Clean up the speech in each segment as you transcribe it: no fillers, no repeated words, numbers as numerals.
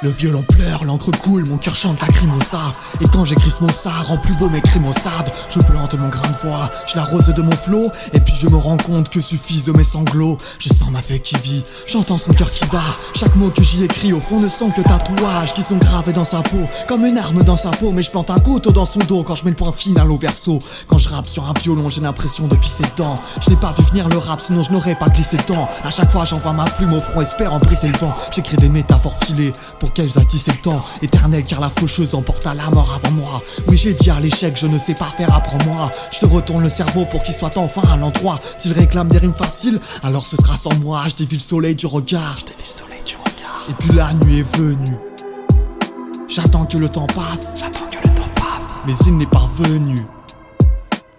Le violon pleure, l'encre coule, mon cœur chante lacrymosa. Et quand j'écris ce mot ça rend plus beau mes crimes au sable. Je plante mon grain de voix, je l'arrose de mon flot. Et puis je me rends compte que suffisent mes sanglots. Je sens ma fée qui vit, j'entends son cœur qui bat. Chaque mot que j'y écris au fond ne sont que tatouages qui sont gravés dans sa peau, comme une arme dans sa peau. Mais je plante un couteau dans son dos quand je mets le point final au verso. Quand je rappe sur un violon j'ai l'impression de pisser dedans. Je n'ai pas vu venir le rap sinon je n'aurais pas glissé dedans. À chaque fois j'envoie ma plume au front espérant briser le vent. J'écris des métaphores filées pour qu'elles attissent le temps éternel, car la faucheuse emporta la mort avant moi. Oui, j'ai dit à l'échec, je ne sais pas faire, apprends-moi. Je te retourne le cerveau pour qu'il soit enfin à l'endroit. S'il réclame des rimes faciles, alors ce sera sans moi. Je dévie le soleil du regard, et puis la nuit est venue. J'attends que le temps passe, mais il n'est pas venu.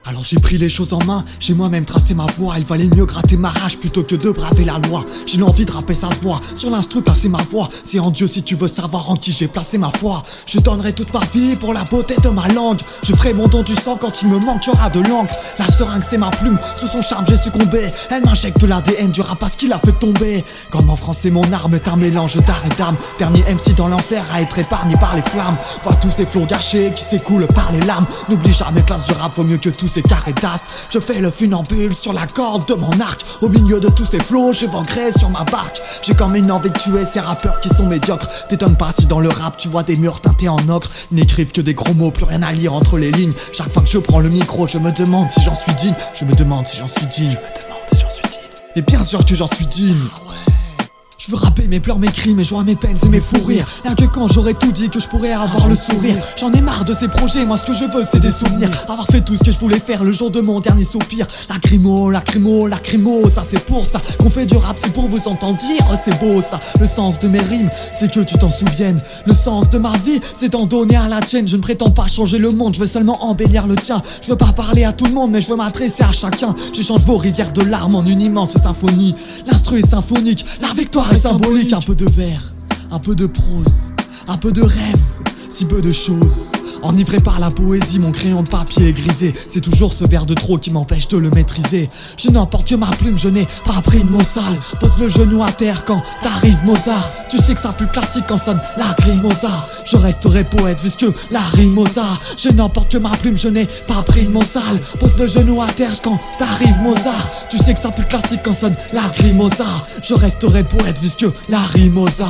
Alors j'ai pris les choses en main, j'ai moi-même tracé ma voie. Il valait mieux gratter ma rage plutôt que de braver la loi. J'ai l'envie de rapper, ça se voit, sur l'instru placer ma voix. C'est en Dieu si tu veux savoir en qui j'ai placé ma foi. Je donnerai toute ma vie pour la beauté de ma langue. Je ferai mon don du sang quand il me manquera de l'encre. La seringue c'est ma plume, sous son charme j'ai succombé. Elle m'injecte l'ADN du rap parce qu'il a fait tomber. Comme en français mon arme est un mélange d'art et d'âme. Dernier MC dans l'enfer à être épargné par les flammes. Vois tous ces flots gâchés qui s'écoulent par les larmes. N'oublie jamais classe du rap vaut mieux que tous ces carrés d'as. Je fais le funambule sur la corde de mon arc. Au milieu de tous ces flots, je voguerai sur ma barque. J'ai comme une envie de tuer ces rappeurs qui sont médiocres. T'étonnes pas si dans le rap tu vois des murs teintés en ocre. Ils n'écrivent que des gros mots, plus rien à lire entre les lignes. Chaque fois que je prends le micro, je me demande si j'en suis digne. Je me demande si j'en suis digne. Et bien sûr que j'en suis digne. Je veux rapper mes pleurs, mes cris, mes joies, mes peines et mes fous rires. Rien que quand j'aurais tout dit que je pourrais avoir le sourire. J'en ai marre de ces projets, moi ce que je veux c'est des souvenirs. Avoir fait tout ce que je voulais faire le jour de mon dernier soupir. Lacrymo, lacrymo, lacrymo, ça c'est pour ça qu'on fait du rap, c'est pour vous entendre dire, c'est beau ça. Le sens de mes rimes, c'est que tu t'en souviennes. Le sens de ma vie, c'est d'en donner à la tienne. Je ne prétends pas changer le monde, je veux seulement embellir le tien. Je veux pas parler à tout le monde, mais je veux m'adresser à chacun. J'échange vos rivières de larmes en une immense symphonie. L'instru est symphonique, la victoire est symbolique. Un peu de vers, un peu de prose, un peu de rêve, si peu de choses. Enivré par la poésie, mon crayon de papier est grisé. C'est toujours ce vers de trop qui m'empêche de le maîtriser. Je n'emporte que ma plume, je n'ai pas pris de mots sales. Pose le genou à terre quand t'arrives Mozart. Tu sais que ça plus classique quand sonne lacrymosa. Je resterai poète puisque la rimosa. Je n'emporte que ma plume, je n'ai pas pris de mots sales. Pose le genou à terre quand t'arrives Mozart. Tu sais que ça plus classique quand sonne lacrymosa. Je resterai poète puisque la rimosa.